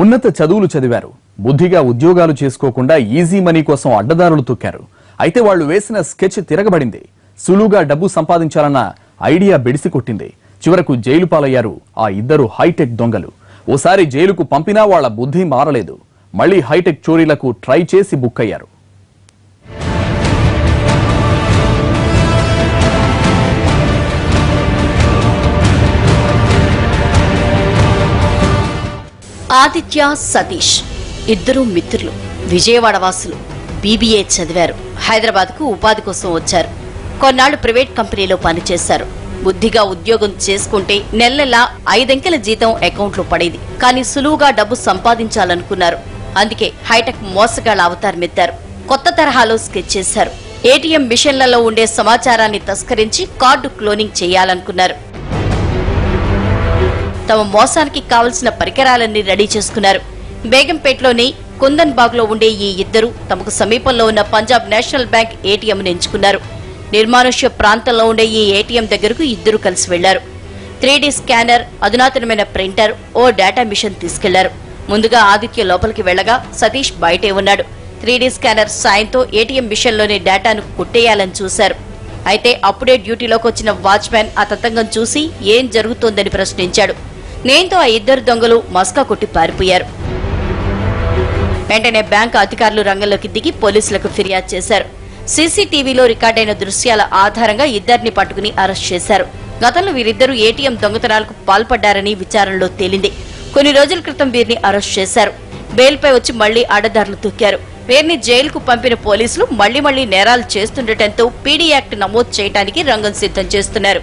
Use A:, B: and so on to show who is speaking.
A: ఉన్నత చదువులు చదివారు, బుద్ధిగా ఉద్యోగాలు చేసుకోకుండా ఈజీ మనీ కోసం అడ్డదారులు తొక్కారు. అయితే వాళ్లు వేసిన స్కెచ్ తిరగబడింది. సులువుగా డబ్బు సంపాదించాలన్న ఐడియా బెడిసి కొట్టింది. చివరకు జైలు పాలయ్యారు ఆ ఇద్దరు హైటెక్ దొంగలు. ఓసారి జైలుకు పంపినా వాళ్ల బుద్ధి మారలేదు. మళ్లీ హైటెక్ చోరీలకు ట్రై చేసి బుక్ అయ్యారు.
B: ఆదిత్య, సతీష్ ఇద్దరు మిత్రులు, విజయవాడ వాసులు. బీబీఏ చదివారు. హైదరాబాద్కు ఉపాధి కోసం వచ్చారు. కొన్నాళ్లు ప్రైవేట్ కంపెనీలో పనిచేశారు. బుద్ధిగా ఉద్యోగం చేసుకుంటే నెలలా 5 అంకెల జీతం అకౌంట్లో పడేది. కానీ సులువుగా డబ్బు సంపాదించాలనుకున్నారు. అందుకే హైటెక్ మోసగాళ్ల అవతారమెత్తారు. కొత్త తరహాలో స్కెచ్ చేశారు. ఏటీఎం మిషన్లలో ఉండే సమాచారాన్ని తస్కరించి కార్డు క్లోనింగ్ చేయాలనుకున్నారు. తమ మోసానికి కావలసిన పరికరాలన్నీ రెడీ చేసుకున్నారు. బేగంపేటలోని కుందన్ బాగ్ లో ఉండే ఈ ఇద్దరు తమకు సమీపంలో ఉన్న పంజాబ్ నేషనల్ బ్యాంక్ ఏటీఎంను ఎంచుకున్నారు. నిర్మానుష్య ప్రాంతంలో ఉండే ఈ ఏటీఎం దగ్గరకు ఇద్దరు కలిసి వెళ్లారు. 3D స్కానర్, అధునాతనమైన ప్రింటర్, ఓ డేటా మిషన్ తీసుకెళ్లారు. ముందుగా ఆదిత్య లోపలికి వెళ్లగా సతీష్ బయటే ఉన్నాడు. 3D స్కానర్ సాయంతో ఏటీఎం మిషన్లోని డేటాను కొట్టేయాలని చూశారు. అయితే అప్పుడే డ్యూటీలోకి వచ్చిన వాచ్మ్యాన్ ఆ తతంగం చూసి ఏం జరుగుతోందని ప్రశ్నించాడు. నేంతో ఆ ఇద్దరు దొంగలు మస్కా కొట్టి పారిపోయారు. వెంటనే బ్యాంకు అధికారులు రంగంలోకి దిగి పోలీసులకు ఫిర్యాదు చేశారు. సీసీటీవీలో రికార్డైన దృశ్యాల ఆధారంగా ఇద్దరిని పట్టుకుని అరెస్ట్ చేశారు. గతంలో వీరిద్దరూ ఏటీఎం దొంగతనాలకు పాల్పడ్డారని విచారణలో తేలింది. కొన్ని రోజుల క్రితం వీరిని అరెస్ట్ చేశారు. బెయిల్పై వచ్చి మళ్లీ అడ్డదారులు తొక్కారు. వీరిని జైలుకు పంపిన పోలీసులు మళ్లీ నేరాలు చేస్తుండటంతో పీడీ యాక్ట్ నమోదు చేయడానికి రంగం సిద్ధం చేస్తున్నారు.